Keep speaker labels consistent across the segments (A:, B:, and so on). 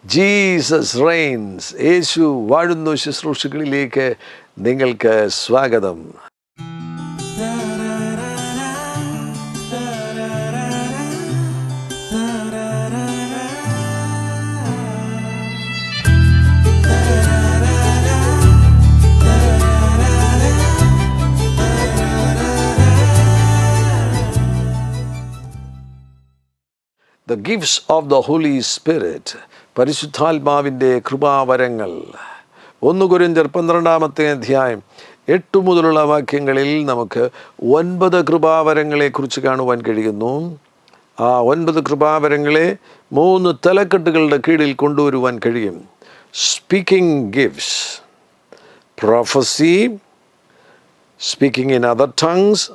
A: Jesus Reigns. യേശു വാഴുന്നു ശുശ്രൂഷകളിലേക്ക് നിങ്ങൾക്ക് സ്വാഗതം. The gifts of the Holy Spirit, പരിശുദ്ധാത്മാവിൻ്റെ കൃപാവരങ്ങൾ. 1 കൊരിന്ത്യർ 12-ാമത്തെ അധ്യായം 8 മുതലുള്ള വാക്യങ്ങളിൽ നമുക്ക് 9 കൃപാവരങ്ങളെക്കുറിച്ച് കാണുവാൻ കഴിയുന്നു. ആ 9 കൃപാവരങ്ങളെ 3 തലക്കെട്ടുകളുടെ കീഴിൽ കൊണ്ടുവരുവാൻ കഴിയും. Speaking gifts, prophecy, speaking in other tongues,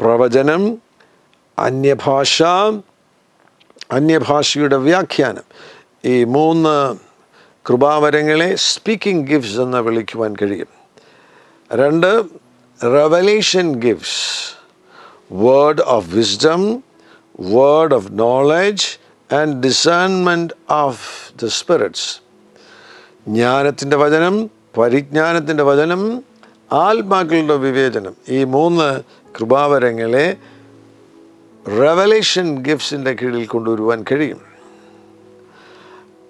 A: പ്രവചനം, അന്യഭാഷയുടെ വ്യാഖ്യാനം. ഈ 3 കൃപാവരങ്ങളെ സ്പീക്കിംഗ് ഗിഫ്റ്റ്സ് എന്ന് വിളിക്കുവാൻ കഴിയും. 2 revelation gifts, word of wisdom, word of knowledge and discernment of the spirits. ജ്ഞാനത്തിൻ്റെ വചനം, പരിജ്ഞാനത്തിൻ്റെ വചനം, ആത്മാക്കളുടെ വിവേചനം. ഈ 3 കൃപാവരങ്ങളെ റെവലേഷൻ ഗിഫ്റ്റ്സിൻ്റെ കീഴിൽ കൊണ്ടുവരുവാൻ കഴിയും.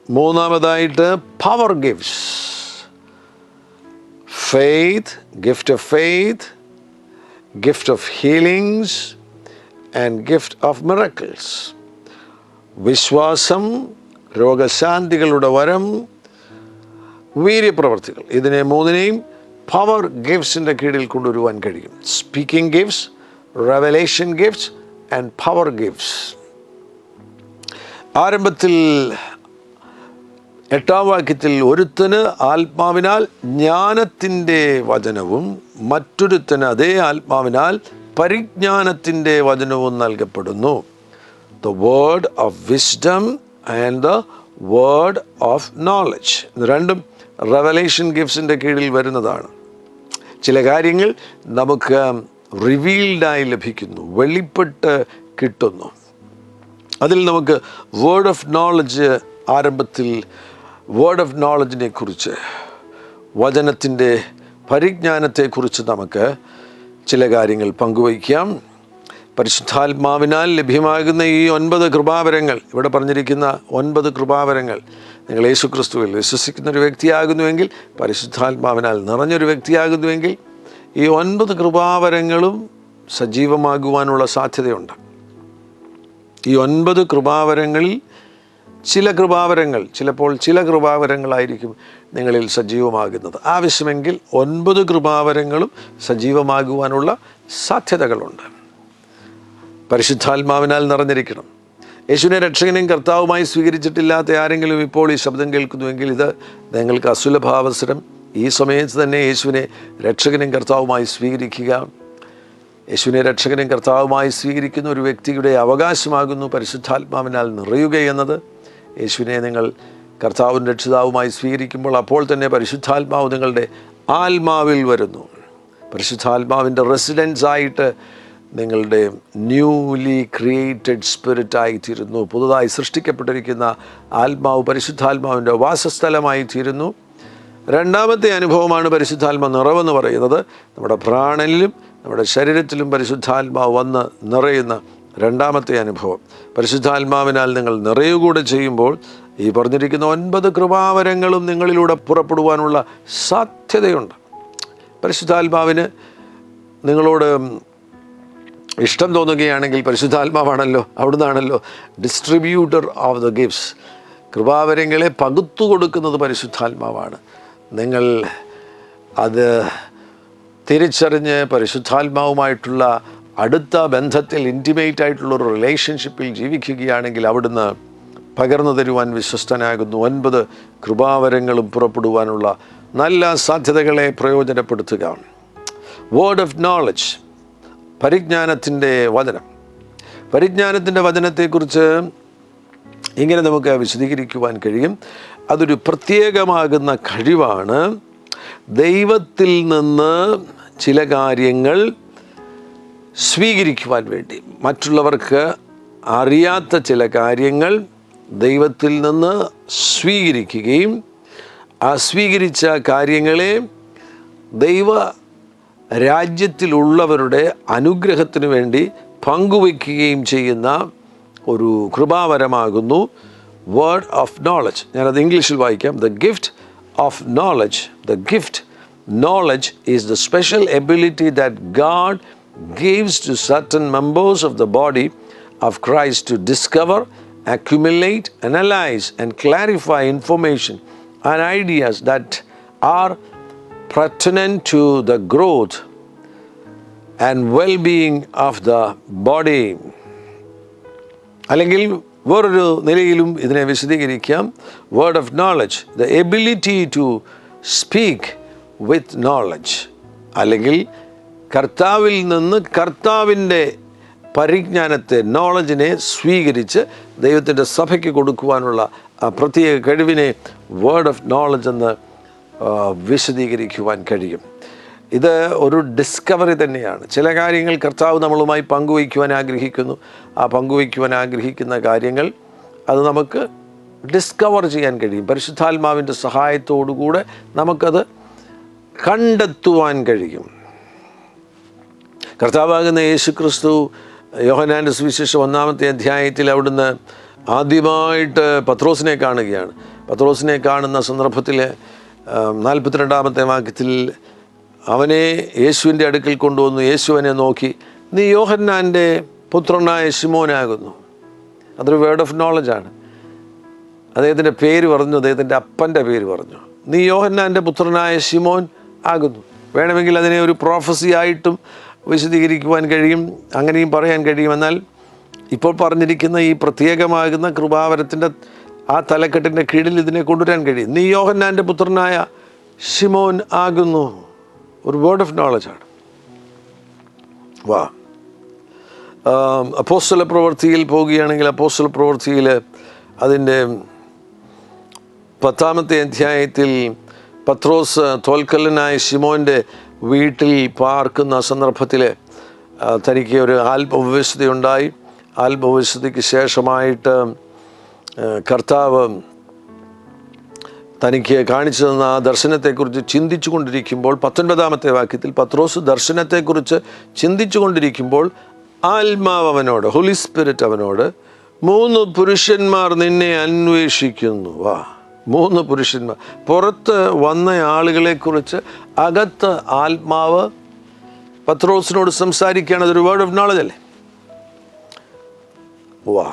A: 3-മതായിട്ട് power gifts, faith, gift of faith, gift of healings and gift of miracles. വിശ്വാസം, രോഗശാന്തികളുടെ വരം, വീര്യപ്രവർത്തികൾ. ഇതിനെ 3-നെയും പവർ ഗിഫ്റ്റ്സിൻ്റെ കീഴിൽ കൊണ്ടുവരുവാൻ കഴിയും. Speaking gifts, revelation gifts and power gifts. ആരംഭത്തിൽ 8-ാം വാക്യത്തിൽ ഒരുത്തന് ആത്മാവിനാൽ ജ്ഞാനത്തിൻ്റെ വചനവും മറ്റൊരുത്തന് അതേ ആത്മാവിനാൽ പരിജ്ഞാനത്തിൻ്റെ വചനവും നൽകപ്പെടുന്നു. The word of wisdom and the word of knowledge. ഇത് രണ്ടും റെവലേഷൻ ഗിഫ്റ്റ്സിൻ്റെ കീഴിൽ വരുന്നതാണ്. ചില കാര്യങ്ങൾ നമുക്ക് റിവീൽഡായി ലഭിക്കുന്നു, വെളിപ്പെട്ട് കിട്ടുന്നു. അതിൽ നമുക്ക് വേർഡ് ഓഫ് നോളജ്, ആരംഭത്തിൽ വേർഡ് ഓഫ് നോളജിനെ കുറിച്ച്, വചനത്തിൻ്റെ പരിജ്ഞാനത്തെക്കുറിച്ച് നമുക്ക് ചില കാര്യങ്ങൾ പങ്കുവയ്ക്കാം. പരിശുദ്ധാത്മാവിനാൽ ലഭ്യമാകുന്ന ഈ 9 കൃപാവരങ്ങൾ, ഇവിടെ പറഞ്ഞിരിക്കുന്ന 9 കൃപാവരങ്ങൾ, നിങ്ങൾ യേശുക്രിസ്തുവിൽ വിശ്വസിക്കുന്ന ഒരു വ്യക്തിയാകുന്നുവെങ്കിൽ, പരിശുദ്ധാത്മാവിനാൽ നിറഞ്ഞൊരു വ്യക്തിയാകുന്നുവെങ്കിൽ, ഈ 9 കൃപാവരങ്ങളും സജീവമാകുവാനുള്ള സാധ്യതയുണ്ട്. ഈ 9 കൃപാവരങ്ങളിൽ ചിലപ്പോൾ ചില കൃപാവരങ്ങളായിരിക്കും നിങ്ങളിൽ സജീവമാകുന്നത്. ആവശ്യമെങ്കിൽ 9 കൃപാവരങ്ങളും സജീവമാകുവാനുള്ള സാധ്യതകളുണ്ട്. പരിശുദ്ധാത്മാവിനാൽ നിറഞ്ഞിരിക്കണം. യേശുവിനെ രക്ഷകനും കർത്താവുമായി സ്വീകരിച്ചിട്ടില്ലാത്ത ആരെങ്കിലും ഇപ്പോൾ ഈ ശബ്ദം കേൾക്കുന്നുവെങ്കിൽ, ഇത് നിങ്ങൾക്ക് അസുലഭാവസരം. ഈ സമയത്ത് തന്നെ യേശുവിനെ രക്ഷകനും കർത്താവുമായി സ്വീകരിക്കുക. യേശുവിനെ രക്ഷകനും കർത്താവുമായി സ്വീകരിക്കുന്ന ഒരു വ്യക്തിയുടെ അവകാശമാകുന്നു പരിശുദ്ധാത്മാവിനാൽ നിറയുക എന്നത്. യേശുവിനെ നിങ്ങൾ കർത്താവും രക്ഷിതാവുമായി സ്വീകരിക്കുമ്പോൾ അപ്പോൾ തന്നെ പരിശുദ്ധാത്മാവ് നിങ്ങളുടെ ആത്മാവിൽ വരുന്നു. പരിശുദ്ധാത്മാവിൻ്റെ റെസിഡൻസായിട്ട് നിങ്ങളുടെ ന്യൂലി ക്രിയേറ്റഡ് സ്പിരിറ്റായി തീരുന്നു. പുതുതായി സൃഷ്ടിക്കപ്പെട്ടിരിക്കുന്ന ആത്മാവ് പരിശുദ്ധാത്മാവിൻ്റെ വാസസ്ഥലമായി തീരുന്നു. 2-മത്തെ അനുഭവമാണ് പരിശുദ്ധാത്മ നിറവെന്ന് പറയുന്നത്. നമ്മുടെ പ്രാണനിലും നമ്മുടെ ശരീരത്തിലും പരിശുദ്ധാത്മാവ് വന്ന് നിറയുന്ന 2-മത്തെ അനുഭവം. പരിശുദ്ധാത്മാവിനാൽ നിങ്ങൾ നിറയുകൂടെ ചെയ്യുമ്പോൾ ഈ പറഞ്ഞിരിക്കുന്ന 9 കൃപാവരങ്ങളും നിങ്ങളിലൂടെ പുറപ്പെടുവാനുള്ള സാധ്യതയുണ്ട്. പരിശുദ്ധാത്മാവിന് നിങ്ങളോട് ഇഷ്ടം തോന്നുകയാണെങ്കിൽ, പരിശുദ്ധാത്മാവാണല്ലോ, അവിടുന്നാണല്ലോ ഡിസ്ട്രിബ്യൂട്ടർ ഓഫ് ദ ഗിഫ്റ്റ്സ്. കൃപാവരങ്ങളെ പകുത്തു കൊടുക്കുന്നത് പരിശുദ്ധാത്മാവാണ്. നിങ്ങൾ അത് തിരിച്ചറിഞ്ഞ് പരിശുദ്ധാത്മാവുമായിട്ടുള്ള അടുത്ത ബന്ധത്തിൽ, ഇൻറ്റിമേറ്റ് ആയിട്ടുള്ളൊരു റിലേഷൻഷിപ്പിൽ ജീവിക്കുകയാണെങ്കിൽ അവിടുന്ന് പകർന്നു തരുവാൻ വിശ്വസ്തനാകുന്നു. 9 കൃപാവരങ്ങളും പുറപ്പെടുവാനുള്ള നല്ല സാധ്യതകളെ പ്രയോജനപ്പെടുത്തുക. വേർഡ് ഓഫ് നോളജ്, പരിജ്ഞാനത്തിൻ്റെ വചനം. പരിജ്ഞാനത്തിൻ്റെ വചനത്തെക്കുറിച്ച് ഇങ്ങനെ നമുക്ക് വിശദീകരിക്കുവാൻ കഴിയും. അതൊരു പ്രത്യേകമാകുന്ന കഴിവാണ്. ദൈവത്തിൽ നിന്ന് ചില കാര്യങ്ങൾ സ്വീകരിക്കുവാൻ വേണ്ടി, മറ്റുള്ളവർക്ക് അറിയാത്ത ചില കാര്യങ്ങൾ ദൈവത്തിൽ നിന്ന് സ്വീകരിക്കുകയും ആ സ്വീകരിച്ച കാര്യങ്ങളെ ദൈവ രാജ്യത്തിലുള്ളവരുടെ അനുഗ്രഹത്തിന് വേണ്ടി പങ്കുവയ്ക്കുകയും ചെയ്യുന്ന ഒരു കൃപാവരമാകുന്നു വേർഡ് ഓഫ് നോളജ്. ഞാനത് ഇംഗ്ലീഷിൽ വായിക്കാം. The gift of knowledge. The gift knowledge is the special ability that God gives to certain members of the body of Christ to discover, accumulate, analyze, and clarify information and ideas that are pertinent to the growth and well-being of the body. അല്ലെങ്കിൽ വേറൊരു നിലയിലും ഇതിനെ വിശദീകരിക്കാം. Word of knowledge, the ability to speak with knowledge, അല്ലെങ്കിൽ കർത്താവിൽ നിന്ന് കർത്താവിൻ്റെ പരിജ്ഞാനത്തെ, നോളജിനെ സ്വീകരിച്ച് ദൈവത്തിൻ്റെ സഭയ്ക്ക് കൊടുക്കുവാനുള്ള പ്രത്യേക കഴിവിനെ വേർഡ് ഓഫ് നോളജ് എന്ന് വിശദീകരിക്കുവാൻ കഴിയും. ഇത് ഒരു ഡിസ്കവറി തന്നെയാണ്. ചില കാര്യങ്ങൾ കർത്താവ് നമ്മളുമായി പങ്കുവയ്ക്കുവാൻ ആഗ്രഹിക്കുന്നു. ആ പങ്കുവയ്ക്കുവാൻ ആഗ്രഹിക്കുന്ന കാര്യങ്ങൾ അത് നമുക്ക് ഡിസ്കവർ ചെയ്യാൻ കഴിയും. പരിശുദ്ധാത്മാവിൻ്റെ സഹായത്തോടുകൂടെ നമുക്കത് കണ്ടെത്തുവാൻ കഴിയും. കർത്താവാകുന്ന യേശു ക്രിസ്തു യോഹന്നാൻ്റെ സുവിശേഷം 1-ാമത്തെ അധ്യായത്തിൽ അവിടുന്ന് ആദ്യമായിട്ട് പത്രോസിനെ കാണുകയാണ്. പത്രോസിനെ കാണുന്ന സന്ദർഭത്തിൽ 42-ാമത്തെ വാക്യത്തിൽ അവനെ യേശുവിൻ്റെ അടുക്കൽ കൊണ്ടുവന്നു. യേശു അവനെ നോക്കി, നീ യോഹന്നാൻ്റെ പുത്രനായ ശിമോനാകുന്നു. അതൊരു വേർഡ് ഓഫ് നോളജാണ്. അദ്ദേഹത്തിൻ്റെ പേര് പറഞ്ഞു, അദ്ദേഹത്തിൻ്റെ അപ്പൻ്റെ പേര് പറഞ്ഞു. നീ യോഹന്നാൻ്റെ പുത്രനായ ശിമോൻ ആകുന്നു. വേണമെങ്കിൽ അതിനെ ഒരു പ്രോഫസി ആയിട്ടും വിശദീകരിക്കുവാൻ കഴിയും, അങ്ങനെയും പറയാൻ കഴിയും. എന്നാൽ ഇപ്പോൾ പറഞ്ഞിരിക്കുന്ന ഈ പ്രത്യേകമാകുന്ന കൃപാവരത്തിൻ്റെ ആ തലക്കെട്ടിൻ്റെ കീഴിൽ ഇതിനെ കൊണ്ടുവരാൻ കഴിയും. നീ യോഹന്നാൻ്റെ പുത്രനായ ശിമോൻ ആകുന്നു. ഒരു വേർഡ് ഓഫ് നോളജാണ്. വാ, അപ്പോസ്തല പ്രവൃത്തിയിൽ പോവുകയാണെങ്കിൽ അപ്പോസ്തല പ്രവൃത്തിയിൽ അതിൻ്റെ 10-ാമത്തെ അധ്യായത്തിൽ പത്രോസ് തോൽക്കല്ലനായ ശിമോൻ്റെ വീട്ടിൽ പാർക്കുന്ന സന്ദർഭത്തിൽ തനിക്ക് ഒരു ആത്മവിശുദ്ധിയുണ്ടായി. ആത്മവിശുദ്ധിക്ക് ശേഷമായിട്ട് കർത്താവ് തനിക്ക് കാണിച്ചു തന്ന ആ ദർശനത്തെക്കുറിച്ച് ചിന്തിച്ചു കൊണ്ടിരിക്കുമ്പോൾ 19-ാമത്തെ വാക്യത്തിൽ പത്രോസ് ദർശനത്തെക്കുറിച്ച് ചിന്തിച്ചു കൊണ്ടിരിക്കുമ്പോൾ ആത്മാവ് അവനോട്, ഹോളി സ്പിരിറ്റ് അവനോട്, 3 പുരുഷന്മാർ നിന്നെ അന്വേഷിക്കുന്നു. വാ, 3 പുരുഷന്മാർ. പുറത്ത് വന്ന ആളുകളെക്കുറിച്ച് അകത്ത് ആത്മാവ് പത്രോസിനോട് സംസാരിക്കുകയാണ്. അതൊരു വേർഡ് ഓഫ് നോളജ് അല്ലേ? വാ,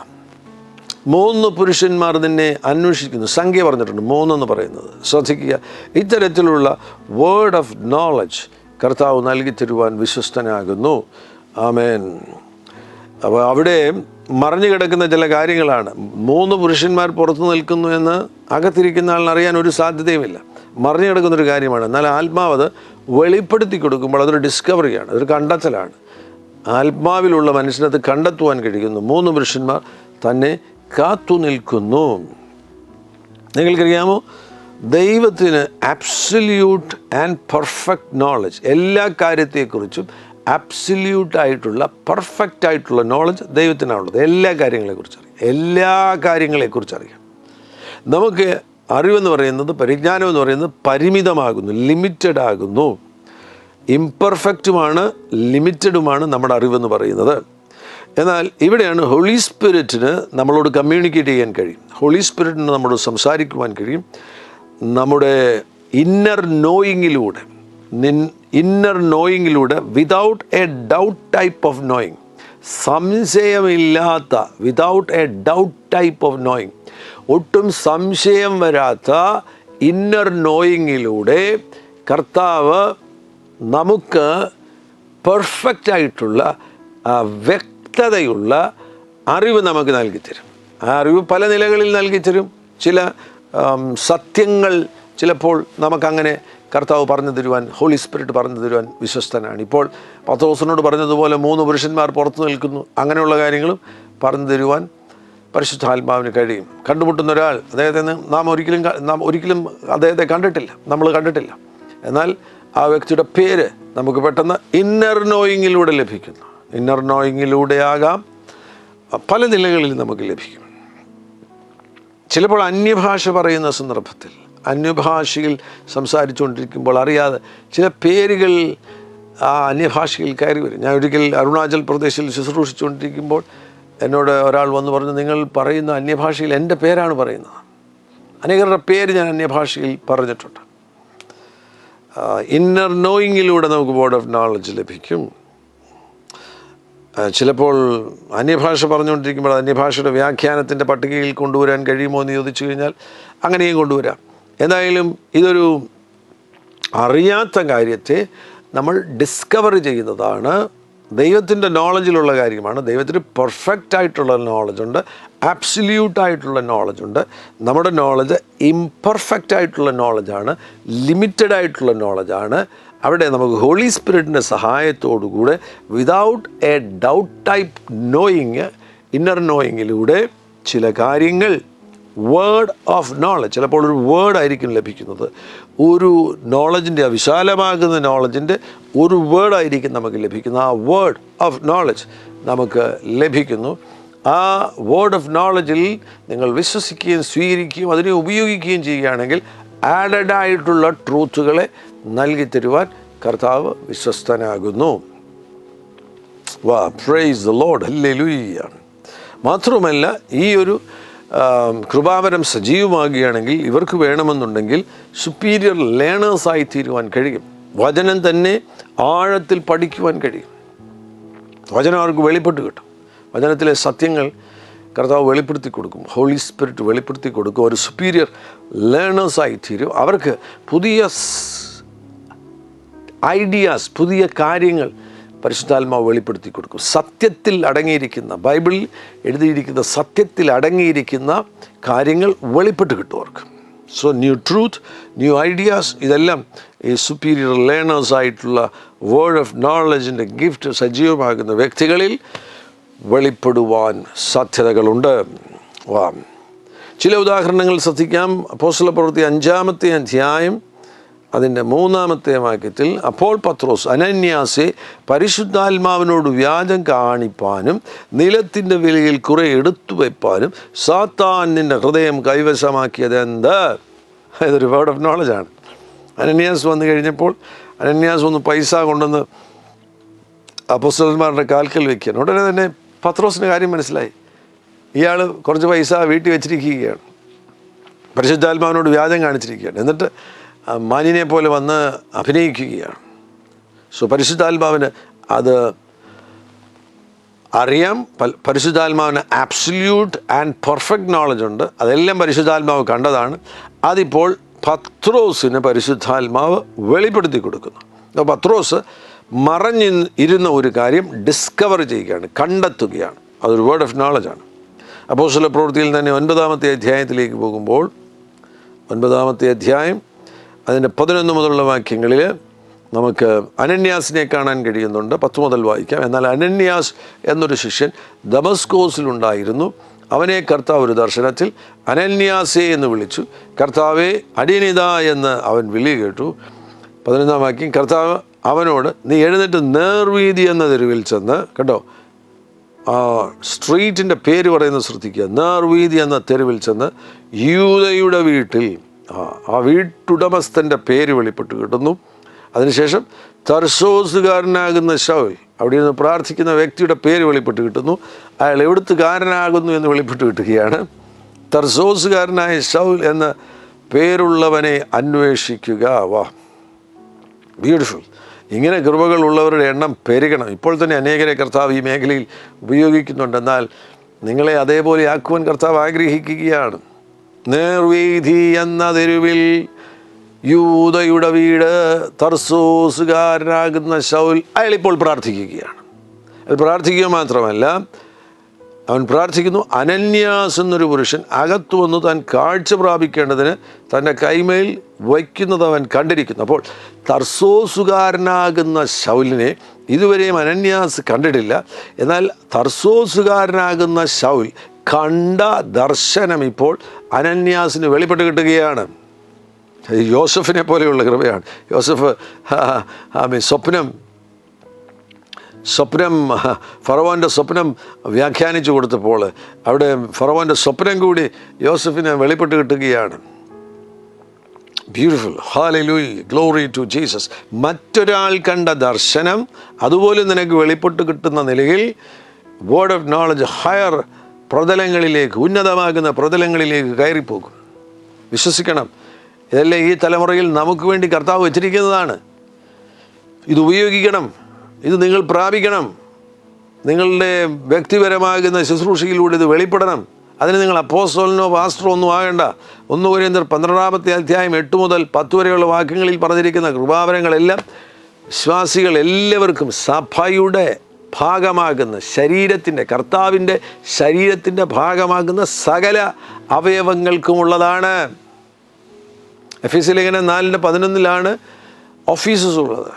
A: 3 പുരുഷന്മാർ നിന്നെ അന്വേഷിക്കുന്നു. സംഖ്യ പറഞ്ഞിട്ടുണ്ട്, 3 എന്ന് പറയുന്നത്. ശ്രദ്ധിക്കുക, ഇത്തരത്തിലുള്ള വേർഡ് ഓഫ് നോളജ് കർത്താവ് നൽകി തരുവാൻ വിശ്വസ്തനാകുന്നു. ആമേൻ. അപ്പോൾ അവിടെ മറിഞ്ഞു കിടക്കുന്ന ചില കാര്യങ്ങളാണ്. 3 പുരുഷന്മാർ പുറത്തു നിൽക്കുന്നു എന്ന് അകത്തിരിക്കുന്ന ആളിന് അറിയാൻ ഒരു സാധ്യതയുമില്ല. മറിഞ്ഞു കിടക്കുന്നൊരു കാര്യമാണ്. എന്നാൽ ആത്മാവ് അത് വെളിപ്പെടുത്തി കൊടുക്കുമ്പോൾ അതൊരു ഡിസ്കവറിയാണ്, അതൊരു കണ്ടെത്തലാണ്. ആത്മാവിലുള്ള മനുഷ്യനത് കണ്ടെത്തുവാൻ കഴിയുന്നു. 3 പുരുഷന്മാർ തന്നെ കാത്തു നിൽക്കുന്നു. നിങ്ങൾക്കറിയാമോ, ദൈവത്തിന് ആബ്സല്യൂട്ട് ആൻഡ് പെർഫെക്റ്റ് നോളജ്, എല്ലാ കാര്യത്തെക്കുറിച്ചും ആബ്സല്യൂട്ടായിട്ടുള്ള പെർഫെക്റ്റായിട്ടുള്ള നോളജ് ദൈവത്തിനാണുള്ളത്. എല്ലാ കാര്യങ്ങളെക്കുറിച്ച് അറിയാം, എല്ലാ കാര്യങ്ങളെക്കുറിച്ച് അറിയാം. നമുക്ക് അറിവെന്ന് പറയുന്നത്, പരിജ്ഞാനം എന്ന് പറയുന്നത് പരിമിതമാകുന്നു, ലിമിറ്റഡ് ആകുന്നു. ഇംപെർഫെക്റ്റുമാണ്, ലിമിറ്റഡുമാണ് നമ്മുടെ അറിവെന്ന് പറയുന്നത്. എന്നാൽ ഇവിടെയാണ് ഹോളി സ്പിരിറ്റിന് നമ്മളോട് കമ്മ്യൂണിക്കേറ്റ് ചെയ്യാൻ കഴിയും. ഹോളി സ്പിരിറ്റിന് നമ്മളോട് സംസാരിക്കുവാൻ കഴിയും. നമ്മുടെ ഇന്നർ നോയിങ്ങിലൂടെ, without a doubt type of knowing, സംശയമില്ലാത്ത, without a doubt type of knowing, ഒട്ടും സംശയം വരാത്ത ഇന്നർ നോയിങ്ങിലൂടെ കർത്താവ് നമുക്ക് പെർഫെക്റ്റായിട്ടുള്ള വ്യക്തതയുള്ള അറിവ് നമുക്ക് നൽകിത്തരും. ആ അറിവ് പല നിലകളിൽ നൽകിത്തരും. ചില സത്യങ്ങൾ ചിലപ്പോൾ നമുക്കങ്ങനെ കർത്താവ് പറഞ്ഞു തരുവാൻ, ഹോളി സ്പിരിറ്റ് പറഞ്ഞു തരുവാൻ വിശ്വസ്തനാണ്. ഇപ്പോൾ പത്രോസിനോട് പറഞ്ഞതുപോലെ 3 പുരുഷന്മാർ പുറത്തു നിൽക്കുന്നു, അങ്ങനെയുള്ള കാര്യങ്ങളും പറഞ്ഞു തരുവാൻ പരിശുദ്ധാത്മാവിന് കഴിയും. കണ്ടുമുട്ടുന്ന ഒരാൾ, അദ്ദേഹത്തിന് നാം ഒരിക്കലും അദ്ദേഹത്തെ കണ്ടിട്ടില്ല, നമ്മൾ കണ്ടിട്ടില്ല. എന്നാൽ ആ വ്യക്തിയുടെ പേര് നമുക്ക് പെട്ടെന്ന് ഇന്നർ നോയിങ്ങിലൂടെ ലഭിക്കുന്നു. ഇന്നർ നോയിങ്ങിലൂടെ ആകാം, പല നിലകളിൽ നമുക്ക് ലഭിക്കും. ചിലപ്പോൾ അന്യഭാഷ പറയുന്ന സന്ദർഭത്തിൽ, അന്യഭാഷയിൽ സംസാരിച്ചുകൊണ്ടിരിക്കുമ്പോൾ അറിയാതെ ചില പേരുകൾ ആ അന്യഭാഷയിൽ കയറി വരും. ഞാൻ ഒരിക്കൽ അരുണാചൽ പ്രദേശിൽ ശുശ്രൂഷിച്ചുകൊണ്ടിരിക്കുമ്പോൾ എന്നോട് ഒരാൾ വന്ന് പറഞ്ഞു, നിങ്ങൾ പറയുന്ന അന്യഭാഷയിൽ എൻ്റെ പേരാണ് പറയുന്നത്. അനേകരുടെ പേര് ഞാൻ അന്യഭാഷയിൽ പറഞ്ഞിട്ടുണ്ട്. ഇന്നർ നോയിങ്ങിലൂടെ നമുക്ക് വേർഡ് ഓഫ് നോളജ് ലഭിക്കും. ചിലപ്പോൾ അന്യഭാഷ പറഞ്ഞുകൊണ്ടിരിക്കുമ്പോൾ അന്യഭാഷയുടെ വ്യാഖ്യാനത്തിൻ്റെ പട്ടികയിൽ കൊണ്ടുവരാൻ കഴിയുമോ എന്ന് ചോദിച്ചു കഴിഞ്ഞാൽ അങ്ങനെയും കൊണ്ടുവരാം. എന്തായാലും ഇതൊരു അറിയാത്ത കാര്യത്തെ നമ്മൾ ഡിസ്കവർ ചെയ്യുന്നതാണ്. ദൈവത്തിൻ്റെ നോളജിലുള്ള കാര്യമാണ്. ദൈവത്തിന് പെർഫെക്റ്റ് ആയിട്ടുള്ള നോളജുണ്ട്, ആബ്സല്യൂട്ടായിട്ടുള്ള നോളജുണ്ട്. നമ്മുടെ നോളജ് ഇംപെർഫെക്റ്റ് ആയിട്ടുള്ള നോളജാണ്, ലിമിറ്റഡ് ആയിട്ടുള്ള നോളജാണ്. അവിടെ നമുക്ക് ഹോളി സ്പിരിറ്റിൻ്റെ സഹായത്തോടുകൂടെ without a doubt type knowing, inner നോയിങ്ങിലൂടെ ചില കാര്യങ്ങൾ വേർഡ് ഓഫ് നോളജ്, ചിലപ്പോൾ ഒരു വേർഡായിരിക്കും ലഭിക്കുന്നത്. ഒരു നോളജിൻ്റെ, വിശാലമാകുന്ന നോളജിൻ്റെ ഒരു വേർഡായിരിക്കും നമുക്ക് ലഭിക്കുന്നത്. ആ വേർഡ് ഓഫ് നോളജ് നമുക്ക് ലഭിക്കുന്നു. ആ വേർഡ് ഓഫ് നോളജിൽ നിങ്ങൾ വിശ്വസിക്കുകയും സ്വീകരിക്കുകയും അതിനെ ഉപയോഗിക്കുകയും ചെയ്യുകയാണെങ്കിൽ ആഡഡ് ആയിട്ടുള്ള ട്രൂത്തുകളെ നൽകി തരുവാൻ കർത്താവ് വിശ്വസ്തനാകുന്നു. വാ, പ്രൈസ് ദ ലോർഡ്, ഹല്ലേലൂയ. മാത്രമല്ല, ഈ ഒരു കൃപാവരം സജീവമാകുകയാണെങ്കിൽ ഇവർക്ക് വേണമെന്നുണ്ടെങ്കിൽ സുപ്പീരിയർ ലേണേഴ്സായി തീരുവാൻ കഴിയും. വചനം തന്നെ ആഴത്തിൽ പഠിക്കുവാൻ കഴിയും. വചനം അവർക്ക് വെളിപ്പെട്ട് കിട്ടും. വചനത്തിലെ സത്യങ്ങൾ കർത്താവ് വെളിപ്പെടുത്തി കൊടുക്കും, ഹോളി സ്പിരിറ്റ് വെളിപ്പെടുത്തി കൊടുക്കും. ഒരു സുപ്പീരിയർ ലേണേഴ്സായി തീരും. അവർക്ക് പുതിയ ഐഡിയാസ്, പുതിയ കാര്യങ്ങൾ പരിശുദ്ധാത്മാവ് വെളിപ്പെടുത്തി കൊടുക്കും. സത്യത്തിൽ അടങ്ങിയിരിക്കുന്ന, ബൈബിളിൽ എഴുതിയിരിക്കുന്ന സത്യത്തിൽ അടങ്ങിയിരിക്കുന്ന കാര്യങ്ങൾ വെളിപ്പെട്ട് കിട്ടും അവർക്ക്. So new truth, new ideas, ഇതെല്ലാം ഈ സുപ്പീരിയർ ലേണേഴ്സായിട്ടുള്ള വേർഡ് ഓഫ് നോളജിൻ്റെ ഗിഫ്റ്റ് സജീവമാകുന്ന വ്യക്തികളിൽ വെളിപ്പെടുവാൻ സാധ്യതകളുണ്ട്. ചില ഉദാഹരണങ്ങൾ ശ്രദ്ധിക്കാം. അപ്പോസ്തലപ്രവൃത്തി 5-ാമത്തെ അധ്യായം അതിൻ്റെ 3-ാമത്തെ വാക്യത്തിൽ, അപ്പോൾ പത്രോസ് അനന്യാസെ പരിശുദ്ധാത്മാവിനോട് വ്യാജം കാണിപ്പാനും നിലത്തിൻ്റെ വിലയിൽ കുറെ എടുത്തു വയ്പ്പാനും സാത്താൻ നിൻ്റെ ഹൃദയം കൈവശമാക്കിയത് എന്ത്? ഇതൊരു വേർഡ് ഓഫ് നോളജാണ്. അനന്യാസ് വന്നു കഴിഞ്ഞപ്പോൾ അനന്യാസ് ഒന്ന് പൈസ കൊണ്ടുവന്ന് അപ്പോസ്തലന്മാരുടെ കാൽക്കൽ വയ്ക്കുകയാണ്. ഉടനെ തന്നെ പത്രോസിന് കാര്യം മനസ്സിലായി. ഇയാൾ കുറച്ച് പൈസ വീട്ടിൽ വെച്ചിരിക്കുകയാണ്, പരിശുദ്ധാത്മാവിനോട് വ്യാജം കാണിച്ചിരിക്കുകയാണ്. എന്നിട്ട് മാന്യനെ പോലെ വന്ന് അഭിനയിക്കുകയാണ്. സോ പരിശുദ്ധാത്മാവിന് അത് അറിയാം. പരിശുദ്ധാത്മാവിന് ആബ്സല്യൂട്ട് ആൻഡ് പെർഫെക്റ്റ് നോളജ് ഉണ്ട്. അതെല്ലാം പരിശുദ്ധാത്മാവ് കണ്ടതാണ്. അതിപ്പോൾ പത്രോസിന് പരിശുദ്ധാത്മാവ് വെളിപ്പെടുത്തി കൊടുക്കുന്നു. അപ്പോൾ പത്രോസ് മറഞ്ഞിരുന്ന ഒരു കാര്യം ഡിസ്കവർ ചെയ്യുകയാണ്, കണ്ടെത്തുകയാണ്. അതൊരു വേർഡ് ഓഫ് നോളജാണ്. അപ്പോസ്തലപ്രവൃത്തിയിൽ തന്നെ 9-ാമത്തെ അധ്യായത്തിലേക്ക് പോകുമ്പോൾ 9-ാമത്തെ അധ്യായം അതിൻ്റെ 11 മുതലുള്ള വാക്യങ്ങളിൽ നമുക്ക് അനന്യാസിനെ കാണാൻ കഴിയുന്നുണ്ട്. 10 മുതൽ വായിക്കാം. എന്നാൽ അനന്യാസ് എന്നൊരു ശിഷ്യൻ ദമസ്കോസിലുണ്ടായിരുന്നു. അവനെ കർത്താവ് ഒരു ദർശനത്തിൽ അനന്യാസേ എന്ന് വിളിച്ചു. കർത്താവെ, അടിയനിതാ എന്ന് അവൻ വിളി കേട്ടു. 11-ാം വാക്യം, കർത്താവ് അവനോട്, നീ എഴുന്നേറ്റ് നേർവീതി എന്ന തെരുവിൽ ചെന്ന്, കേട്ടോ, ആ സ്ട്രീറ്റിൻ്റെ പേര് പറയുന്നത് ശ്രദ്ധിക്കുക, നേർവീതി എന്ന തെരുവിൽ ചെന്ന് യൂദയുടെ വീട്ടിൽ, ആ വീട്ടുടമസ്ഥൻ്റെ പേര് വെളിപ്പെട്ട് കിട്ടുന്നു. അതിനുശേഷം തർസോസുകാരനാകുന്ന ശൗൽ, അവിടെ നിന്ന് പ്രാർത്ഥിക്കുന്ന വ്യക്തിയുടെ പേര് വെളിപ്പെട്ട് കിട്ടുന്നു. അയാൾ എവിടുത്തുകാരനാകുന്നു എന്ന് വെളിപ്പെട്ട് കിട്ടുകയാണ്. തർസോസുകാരനായ ശൗൽ എന്ന പേരുള്ളവനെ അന്വേഷിക്കുക. വാ, ബ്യൂട്ടിഫുൾ. ഇങ്ങനെ കൃപകൾ ഉള്ളവരുടെ എണ്ണം പെരുകണം. ഇപ്പോൾ തന്നെ അനേകരെ കർത്താവ് ഈ മേഖലയിൽ ഉപയോഗിക്കുന്നുണ്ട്. എന്നാൽ നിങ്ങളെ അതേപോലെ ആക്കുവാൻ കർത്താവ് ആഗ്രഹിക്കുകയാണ്. നേർവീഥി എന്ന തെരുവിൽ യൂദയുടെ വീട്, തർസോസുകാരനാകുന്ന ശൗൽ, അയാളിപ്പോൾ പ്രാർത്ഥിക്കുകയാണ്. അത് പ്രാർത്ഥിക്കുക മാത്രമല്ല, അവൻ പ്രാർത്ഥിക്കുന്നു, അനന്യാസ് എന്നൊരു പുരുഷൻ അകത്തു വന്നു താൻ കാഴ്ച പ്രാപിക്കേണ്ടതിന് തൻ്റെ കൈമേൽ വയ്ക്കുന്നത് അവൻ കണ്ടിരിക്കുന്നു. അപ്പോൾ തർസോസുകാരനാകുന്ന ശൗലിനെ ഇതുവരെയും അനന്യാസ് കണ്ടിട്ടില്ല. എന്നാൽ തർസോസുകാരനാകുന്ന ശൗൽ കണ്ട ദർശനം ഇപ്പോൾ അനന്യാസിന് വെളിപ്പെട്ട് കിട്ടുകയാണ്. യോസഫിനെ പോലെയുള്ള കൃപയാണ്. യോസഫ് സ്വപ്നം ഫറവോൻ്റെ സ്വപ്നം വ്യാഖ്യാനിച്ചു കൊടുത്തപ്പോൾ അവിടെ ഫറവോൻ്റെ സ്വപ്നം കൂടി യോസഫിന് വെളിപ്പെട്ട് കിട്ടുകയാണ്. Beautiful. Hallelujah, glory to Jesus. മറ്റൊരാൾ കണ്ട ദർശനം അതുപോലെ നിനക്ക് വെളിപ്പെട്ട് കിട്ടുന്ന നിലയിൽ വേർഡ് ഓഫ് നോളജ് ഹയർ പ്രതലങ്ങളിലേക്ക്, ഉന്നതമാകുന്ന പ്രതലങ്ങളിലേക്ക് കയറിപ്പോകും. വിശ്വസിക്കണം. ഇതെല്ലാം ഈ തലമുറയിൽ നമുക്ക് വേണ്ടി കർത്താവ് വച്ചിരിക്കുന്നതാണ്. ഇത് ഉപയോഗിക്കണം, ഇത് നിങ്ങൾ പ്രാപിക്കണം. നിങ്ങളുടെ വ്യക്തിപരമാകുന്ന ശുശ്രൂഷയിലൂടെ ഇത് വെളിപ്പെടണം. അതിന് നിങ്ങൾ അപ്പോസ്തലനോ പാസ്റ്ററോ ഒന്നും ആകേണ്ട. 1 കൊരിന്ത്യർ 12-ാമത്തെ അധ്യായം 8 മുതൽ 10 വരെയുള്ള വാക്യങ്ങളിൽ പറഞ്ഞിരിക്കുന്ന കൃപാവരങ്ങളെല്ലാം വിശ്വാസികൾ എല്ലാവർക്കും സഭയുടെ ഭാഗമാകുന്ന കർത്താവിൻ്റെ ശരീരത്തിൻ്റെ ഭാഗമാകുന്ന സകല അവയവങ്ങൾക്കുമുള്ളതാണ്. എഫെസ്യ ലേഖനം 4:11 ഓഫീസസ് ഉള്ളത്.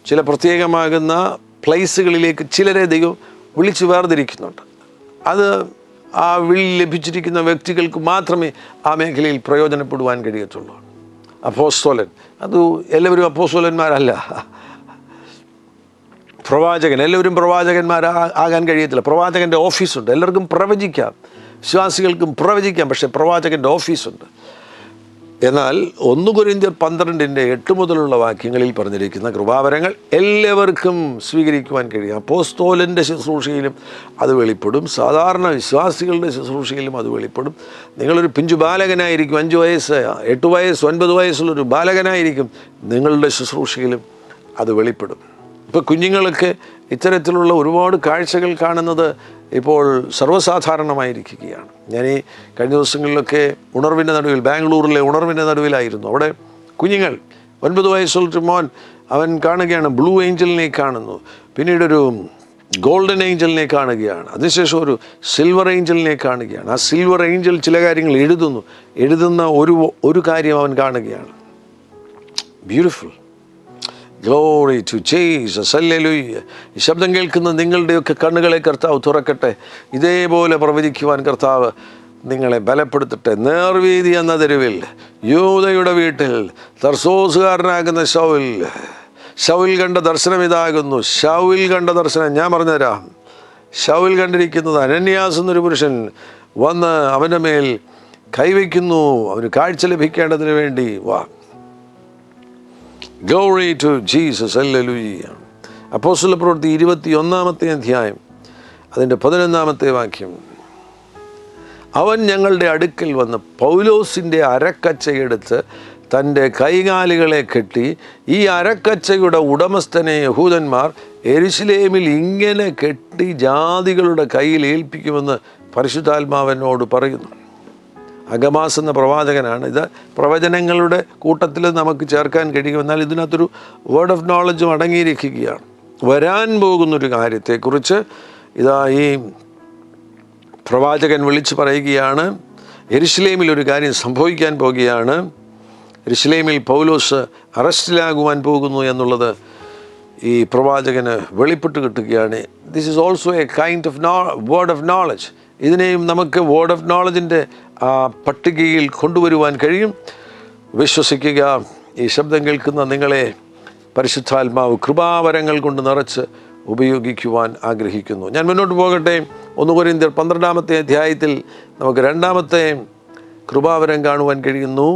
A: ചില പ്രത്യേകമാകുന്ന പ്ലേസുകളിലേക്ക് ചിലരെ ദൈവം വിളിച്ചു വേർതിരിക്കുന്നുണ്ട്. അത് ആ വിളി ലഭിച്ചിരിക്കുന്ന വ്യക്തികൾക്ക് മാത്രമേ ആ മേഖലയിൽ പ്രയോജനപ്പെടുവാൻ കഴിയത്തുള്ളൂ. അപ്പോസ്തലൻ, അത് എല്ലാവരും അപ്പോസ്തലന്മാരല്ല. പ്രവാചകൻ, എല്ലാവരും പ്രവാചകന്മാരാകാൻ കഴിയത്തില്ല. പ്രവാചകൻ്റെ ഓഫീസുണ്ട്. എല്ലാവർക്കും പ്രവചിക്കാം, വിശ്വാസികൾക്കും പ്രവചിക്കാം. പക്ഷേ പ്രവാചകൻ്റെ ഓഫീസുണ്ട്. എന്നാൽ 1 കൊരിന്ത്യർ 12:8 മുതലുള്ള വാക്യങ്ങളിൽ പറഞ്ഞിരിക്കുന്ന കൃപാവരങ്ങൾ എല്ലാവർക്കും സ്വീകരിക്കുവാൻ കഴിയും. അപ്പോസ്തലൻ്റെ ശുശ്രൂഷയിലും അത് വെളിപ്പെടും, സാധാരണ വിശ്വാസികളുടെ ശുശ്രൂഷയിലും അത് വെളിപ്പെടും. നിങ്ങളൊരു പിഞ്ചു ബാലകനായിരിക്കും, 5 വയസ്സ് 8 വയസ്സ് 9 വയസ്സുള്ളൊരു ബാലകനായിരിക്കും, നിങ്ങളുടെ ശുശ്രൂഷയിലും അത് വെളിപ്പെടും. ഇപ്പോൾ കുഞ്ഞുങ്ങളൊക്കെ ഇത്തരത്തിലുള്ള ഒരുപാട് കാഴ്ചകൾ കാണുന്നത് ഇപ്പോൾ സർവ്വസാധാരണമായിരിക്കുകയാണ്. ഞാൻ ഈ കഴിഞ്ഞ ദിവസങ്ങളിലൊക്കെ ഉണർവിൻ്റെ നടുവിൽ, ബാംഗ്ലൂരിലെ ഉണർവിൻ്റെ നടുവിലായിരുന്നു. അവിടെ കുഞ്ഞുങ്ങൾ 9 വയസ്സുള്ള മോൻ, അവൻ കാണുകയാണ് ബ്ലൂ ഏഞ്ചലിനെ കാണുന്നു, പിന്നീടൊരു ഗോൾഡൻ ഏഞ്ചലിനെ കാണുകയാണ്, അതിനുശേഷം ഒരു സിൽവർ ഏഞ്ചലിനെ കാണുകയാണ്. ആ സിൽവർ ഏഞ്ചൽ ചില കാര്യങ്ങൾ എഴുതുന്ന ഒരു കാര്യം അവൻ കാണുകയാണ്. Beautiful. Glory to Jesus. Hallelujah. ഈ ശബ്ദം കേൾക്കുന്ന നിങ്ങളുടെയൊക്കെ കണ്ണുകളെ കർത്താവ് തുറക്കട്ടെ. ഇതേപോലെ പ്രവചിക്കുവാൻ കർത്താവ് നിങ്ങളെ ബലപ്പെടുത്തട്ടെ. നേർവീതി എന്ന തെരുവിൽ യൂദയുടെ വീട്ടിൽ തർസോസുകാരനാകുന്ന ശൗൽ കണ്ട ദർശനം ഇതാകുന്നു. ശൗൽ കണ്ട ദർശനം ഞാൻ പറഞ്ഞുതരാം. ശൗൽ കണ്ടിരിക്കുന്നത് അനന്യാസ് എന്നൊരു പുരുഷൻ വന്ന് അവൻ്റെ മേൽ കൈവയ്ക്കുന്നു, അവന് കാഴ്ച ലഭിക്കേണ്ടതിന് വേണ്ടി. വാ, ഗ്ലോറി ടു ജീസസ്. ഹല്ലേലൂയ. അപ്പോസ്തലപ്രവൃത്തി 21-ാമത്തെ അധ്യായം അതിൻ്റെ 11-ാമത്തെ വാക്യം. അവൻ ഞങ്ങളുടെ അടുക്കൽ വന്ന് പൗലോസിൻ്റെ അരക്കച്ചയെടുത്ത് തൻ്റെ കൈകാലുകളെ കെട്ടി, ഈ അരക്കച്ചയുടെ ഉടമസ്ഥനെ യഹൂദന്മാർ യെരുശലേമിൽ ഇങ്ങനെ കെട്ടി ജാതികളുടെ കയ്യിൽ ഏൽപ്പിക്കുമെന്ന് പരിശുദ്ധാത്മാവനോട് പറയുന്നു. അഗമാസ് എന്ന പ്രവാചകനാണ്. ഇത് പ്രവചനങ്ങളുടെ കൂട്ടത്തിൽ നമുക്ക് ചേർക്കാൻ കഴിയും. എന്നാൽ ഇതിനകത്തൊരു വേർഡ് ഓഫ് നോളജും അടങ്ങിയിരിക്കുകയാണ്. വരാൻ പോകുന്നൊരു കാര്യത്തെക്കുറിച്ച് ഇതാ ഈ പ്രവാചകൻ വിളിച്ചു പറയുകയാണ്. യെരുശലേമിൽ ഒരു കാര്യം സംഭവിക്കാൻ പോകുകയാണ്. യെരുശലേമിൽ പൗലോസ് അറസ്റ്റിലാകുവാൻ പോകുന്നു എന്നുള്ളത് ഈ പ്രവാചകന് വെളിപ്പെട്ട് കിട്ടുകയാണ്. This is also A kind of word of knowledge. ഇതിനെയും നമുക്ക് വേർഡ് ഓഫ് നോളജിൻ്റെ പട്ടികയിൽ കൊണ്ടുവരുവാൻ കഴിയും. വിശ്വസിക്കുക. ഈ ശബ്ദം കേൾക്കുന്ന നിങ്ങളെ പരിശുദ്ധാത്മാവ് കൃപാവരങ്ങൾ കൊണ്ട് നിറച്ച് ഉപയോഗിക്കുവാൻ ആഗ്രഹിക്കുന്നു. ഞാൻ മുന്നോട്ട് പോകട്ടെ. 1 കൊരിന്ത്യർ 12-ാമത്തെ അധ്യായത്തിൽ നമുക്ക് 2-ാമത്തെ കൃപാവരം കാണുവാൻ കഴിയുന്നു.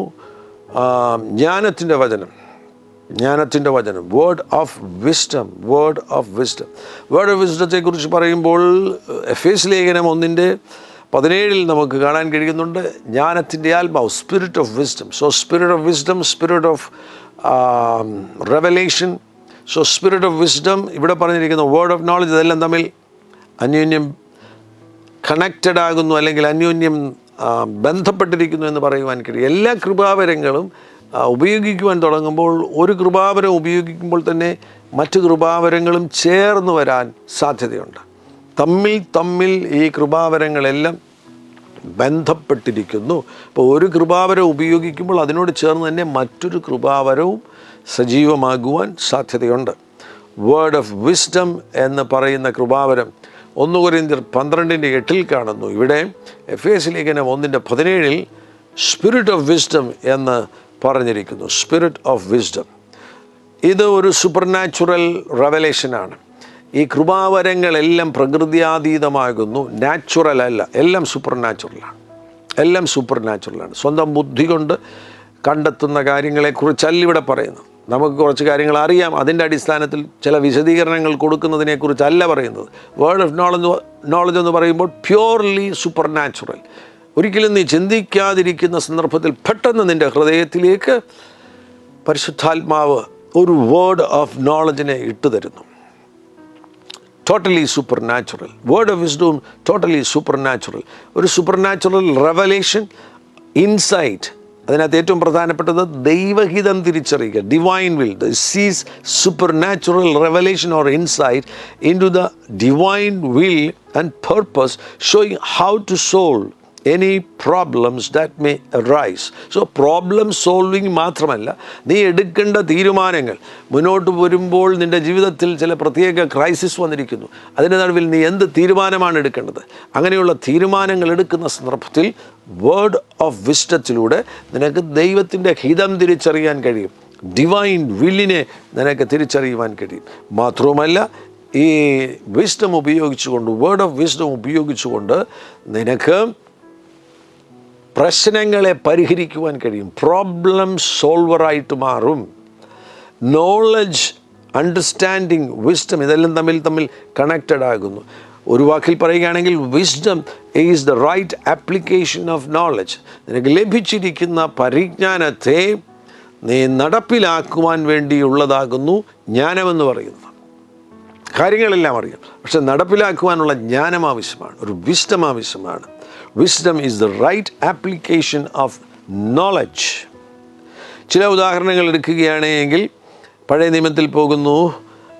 A: ജ്ഞാനത്തിൻ്റെ വചനം, word of wisdom. Word of വിസ്ഡത്തെക്കുറിച്ച് പറയുമ്പോൾ എഫേസ്യ ലേഖനം 1:17 നമുക്ക് കാണാൻ കഴിയുന്നുണ്ട്. ജ്ഞാനത്തിൻ്റെ ആത്മാവ്, spirit of wisdom. So spirit of wisdom, spirit of revelation. So spirit of wisdom, ഇവിടെ പറഞ്ഞിരിക്കുന്ന വേർഡ് ഓഫ് നോളജ്, ഇതെല്ലാം തമ്മിൽ അന്യോന്യം കണക്റ്റഡ് ആകുന്നു, അല്ലെങ്കിൽ അന്യോന്യം ബന്ധപ്പെട്ടിരിക്കുന്നു എന്ന് പറയുവാൻ കഴിയും. എല്ലാ കൃപാവരങ്ങളും ഉപയോഗിക്കുവാൻ തുടങ്ങുമ്പോൾ, ഒരു കൃപാവരം ഉപയോഗിക്കുമ്പോൾ തന്നെ മറ്റു കൃപാവരങ്ങളും ചേർന്ന് വരാൻ സാധ്യതയുണ്ട്. തമ്മിൽ ഈ കൃപാവരങ്ങളെല്ലാം ബന്ധപ്പെട്ടിരിക്കുന്നു. അപ്പോൾ ഒരു കൃപാവരം ഉപയോഗിക്കുമ്പോൾ അതിനോട് ചേർന്ന് തന്നെ മറ്റൊരു കൃപാവരവും സജീവമാകുവാൻ സാധ്യതയുണ്ട്. വേർഡ് ഓഫ് വിസ്ഡം എന്ന് പറയുന്ന കൃപാവരം 1 കൊരിന്ത്യർ 12:8 കാണുന്നു. ഇവിടെ എഫേസ്യ ലേഖനം 1:17 സ്പിരിറ്റ് ഓഫ് വിസ്ഡം എന്ന് പറഞ്ഞിരിക്കുന്നു. സ്പിരിറ്റ് ഓഫ് വിസ്ഡം ഇത് ഒരു സൂപ്പർ നാച്ചുറൽ റെവലേഷനാണ്. ഈ കൃപാവരങ്ങളെല്ലാം പ്രകൃതിയാതീതമാകുന്നു, നാച്ചുറൽ അല്ല, എല്ലാം സൂപ്പർ നാച്ചുറലാണ്. എല്ലാം സൂപ്പർ നാച്ചുറലാണ്. സ്വന്തം ബുദ്ധി കൊണ്ട് കണ്ടെത്തുന്ന കാര്യങ്ങളെക്കുറിച്ചല്ല ഇവിടെ പറയുന്നത്. നമുക്ക് കുറച്ച് കാര്യങ്ങൾ അറിയാം, അതിൻ്റെ അടിസ്ഥാനത്തിൽ ചില വിശദീകരണങ്ങൾ കൊടുക്കുന്നതിനെക്കുറിച്ചല്ല പറയുന്നത്. വേർഡ് ഓഫ് നോളജ് എന്ന് പറയുമ്പോൾ പ്യൂർലി സൂപ്പർ നാച്ചുറൽ. ഒരിക്കലും നീ ചിന്തിക്കാതിരിക്കുന്ന സന്ദർഭത്തിൽ പെട്ടെന്ന് നിൻ്റെ ഹൃദയത്തിലേക്ക് പരിശുദ്ധാത്മാവ് ഒരു വേർഡ് ഓഫ് നോളജിനെ ഇട്ടു തരുന്നു. Totally supernatural. Word of wisdom totally supernatural. ഒരു സൂപ്പർ നാച്ചുറൽ റെവലേഷൻ, ഇൻസൈറ്റ്. അതിനകത്ത് ഏറ്റവും പ്രധാനപ്പെട്ടത് ദൈവഹിതം തിരിച്ചറിയുക, divine will. This is supernatural revelation or insight into the divine will and purpose, showing how to solve any problems that may arise. So problem solving മാത്രമല്ല, നീ എടുക്കേണ്ട തീരുമാനങ്ങൾ. മുന്നോട്ട് വരുമ്പോൾ നിൻ്റെ ജീവിതത്തിൽ ചില പ്രത്യേക ക്രൈസിസ് വന്നിരിക്കുന്നു, അതിൻ്റെ നടുവിൽ നീ എന്ത് തീരുമാനമാണ് എടുക്കേണ്ടത്? അങ്ങനെയുള്ള തീരുമാനങ്ങൾ എടുക്കുന്ന സന്ദർഭത്തിൽ വേർഡ് ഓഫ് വിസ്ഡത്തിലൂടെ നിനക്ക് ദൈവത്തിൻ്റെ ഹിതം തിരിച്ചറിയാൻ കഴിയും, ഡിവൈൻ വില്ലിനെ നിനക്ക് തിരിച്ചറിയുവാൻ കഴിയും. മാത്രവുമല്ല, ഈ വിസ്ഡം ഉപയോഗിച്ചുകൊണ്ട്, വേർഡ് ഓഫ് വിസ്ഡം ഉപയോഗിച്ചുകൊണ്ട് നിനക്ക് പ്രശ്നങ്ങളെ പരിഹരിക്കുവാൻ കഴിയും. പ്രോബ്ലം സോൾവറായിട്ട് മാറും. നോളജ്, അണ്ടർസ്റ്റാൻഡിങ്, വിസ്ഡം, ഇതെല്ലാം തമ്മിൽ കണക്റ്റഡ് ആകുന്നു. ഒരു വാക്കിൽ പറയുകയാണെങ്കിൽ wisdom is the right application of knowledge. നിനക്ക് ലഭിച്ചിരിക്കുന്ന പരിജ്ഞാനത്തെ നീ നടപ്പിലാക്കുവാൻ വേണ്ടിയുള്ളതാകുന്നു ജ്ഞാനമെന്ന് പറയുന്നത്. കാര്യങ്ങളെല്ലാം അറിയാം, പക്ഷെ നടപ്പിലാക്കുവാനുള്ള ജ്ഞാനം ആവശ്യമാണ്, ഒരു വിസ്ഡം ആവശ്യമാണ്. Wisdom is the right application of knowledge. ചില ഉദാഹരണങ്ങൾ എടുക്കുകയാണെങ്കിൽ പഴയ നിയമത്തിൽ പോകുന്നു.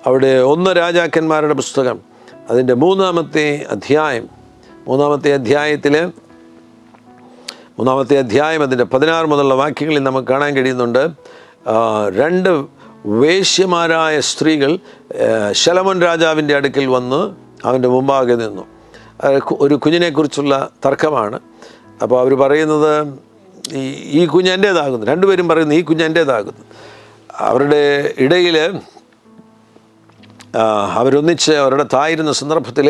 A: അവിടെ 1 രാജാക്കന്മാരുടെ പുസ്തകം അതിൻ്റെ 3-ാമത്തെ അധ്യായം, 3-ാമത്തെ അധ്യായം അതിൻ്റെ 16 മുതലുള്ള വാക്യങ്ങളിൽ നമുക്ക് കാണാൻ കഴിയുന്നുണ്ട്. 2 വേശ്യമാരായ സ്ത്രീകൾ ശലോമോൻ രാജാവിൻ്റെ അടുക്കൽ വന്ന് അവൻ്റെ മുമ്പാകെ നിന്നു. ഒരു കുഞ്ഞിനെക്കുറിച്ചുള്ള തർക്കമാണ്. അപ്പോൾ അവർ പറയുന്നത് ഈ കുഞ്ഞ് എൻ്റേതാകുന്നു. 2 പേരും പറയുന്നു ഈ കുഞ്ഞ് എൻ്റേതാകുന്നു. അവരുടെ ഇടയിൽ അവരൊന്നിച്ച് അവരുടെ തായിരുന്ന സന്ദർഭത്തിൽ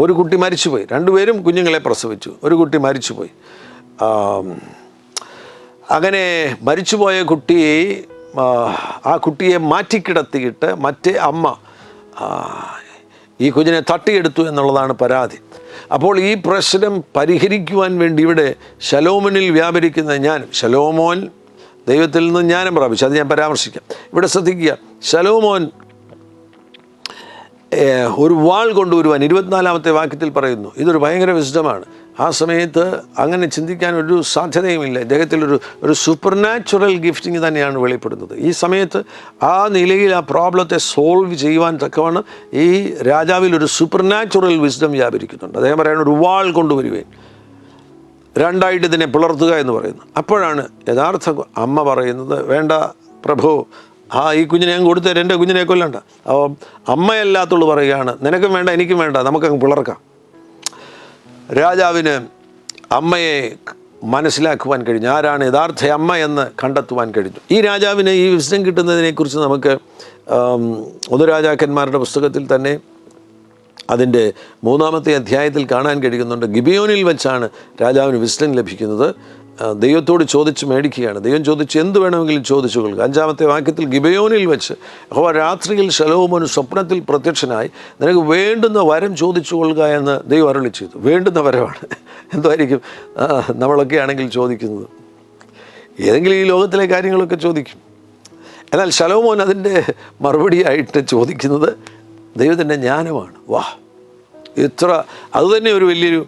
A: ഒരു കുട്ടി മരിച്ചുപോയി. 2 പേരും കുഞ്ഞുങ്ങളെ പ്രസവിച്ചു. ഒരു കുട്ടി മരിച്ചുപോയി. അങ്ങനെ മരിച്ചുപോയ ആ കുട്ടിയെ മാറ്റിക്കിടത്തിയിട്ട് മറ്റേ അമ്മ ഈ കുഞ്ഞിനെ തട്ടിയെടുത്തു എന്നുള്ളതാണ് പരാതി. അപ്പോൾ ഈ പ്രശ്നം പരിഹരിക്കുവാൻ വേണ്ടി ഇവിടെ ശലോമോനിൽ വ്യാപരിക്കുന്ന ജ്ഞാനം, ശലോമോൻ ദൈവത്തിൽ നിന്ന് ജ്ഞാനം പ്രാപിച്ചു, അത് ഞാൻ പരാമർശിക്കാം. ഇവിടെ ശ്രദ്ധിക്കുക, ശലോമോൻ ഒരു വാൾ കൊണ്ടുവരുവാൻ 24-ാമത്തെ വാക്യത്തിൽ പറയുന്നു. ഇതൊരു ഭയങ്കര വിസ്ഡമാണ്. ആ സമയത്ത് അങ്ങനെ ചിന്തിക്കാൻ ഒരു സാധ്യതയുമില്ല. ഇദ്ദേഹത്തിൽ ഒരു സൂപ്പർ നാച്ചുറൽ ഗിഫ്റ്റിംഗ് തന്നെയാണ് വെളിപ്പെടുന്നത്. ഈ സമയത്ത് ആ നിലയിൽ ആ പ്രോബ്ലത്തെ സോൾവ് ചെയ്യുവാൻ തക്കവണ്ണം ഈ രാജാവിൽ ഒരു സൂപ്പർ നാച്ചുറൽ വിസ്ഡം വ്യാപരിക്കുന്നുണ്ട്. അദ്ദേഹം പറയുന്നത് ഒരു വാൾ കൊണ്ടുവരുവേൻ, 2ആയിട്ട് ഇതിനെ പിളർത്തുക എന്ന് പറയുന്നു. അപ്പോഴാണ് യഥാർത്ഥ അമ്മ പറയുന്നത്, വേണ്ട പ്രഭു, ഈ കുഞ്ഞിനെ ഞാൻ കൊടുത്തേ, എൻ്റെ കുഞ്ഞിനെ കൊല്ലണ്ട. അപ്പോൾ അമ്മയല്ലാത്തുള്ളൂ പറയുകയാണ്, നിനക്കും വേണ്ട എനിക്കും വേണ്ട, നമുക്കങ്ങ് പിളർക്കാം. രാജാവിന് അമ്മയെ മനസ്സിലാക്കുവാൻ കഴിഞ്ഞു, ആരാണ് യഥാർത്ഥ അമ്മ എന്ന് കണ്ടെത്തുവാൻ കഴിഞ്ഞു. ഈ രാജാവിന് ഈ വിസ്ഡം കിട്ടുന്നതിനെക്കുറിച്ച് നമുക്ക് 1 രാജാക്കന്മാരുടെ പുസ്തകത്തിൽ തന്നെ അതിൻ്റെ 3-ാമത്തെ അധ്യായത്തിൽ കാണാൻ കഴിയുന്നുണ്ട്. ഗിബിയോനിൽ വെച്ചാണ് രാജാവിന് വിസ്ഡം ലഭിക്കുന്നത്. ദൈവത്തോട് ചോദിച്ച് മേടിക്കുകയാണ്. ദൈവം ചോദിച്ച് എന്ത് വേണമെങ്കിലും ചോദിച്ചു കൊള്ളുക. 5-ാമത്തെ വാക്യത്തിൽ ഗിബയോനിൽ വെച്ച് രാത്രിയിൽ ശലോമോൻ സ്വപ്നത്തിൽ പ്രത്യക്ഷനായി നിനക്ക് വേണ്ടുന്ന വരം ചോദിച്ചു കൊള്ളുക എന്ന് ദൈവം അരുളി ചെയ്തു. വേണ്ടുന്ന വരമാണ്. എന്തായിരിക്കും നമ്മളൊക്കെ ആണെങ്കിൽ ചോദിക്കുന്നത്? ഏതെങ്കിലും ഈ ലോകത്തിലെ കാര്യങ്ങളൊക്കെ ചോദിക്കും. എന്നാൽ ശലോമോൻ അതിൻ്റെ മറുപടിയായിട്ട് ചോദിക്കുന്നത് ദൈവത്തിൻ്റെ ജ്ഞാനമാണ്. അതുതന്നെ ഒരു വലിയൊരു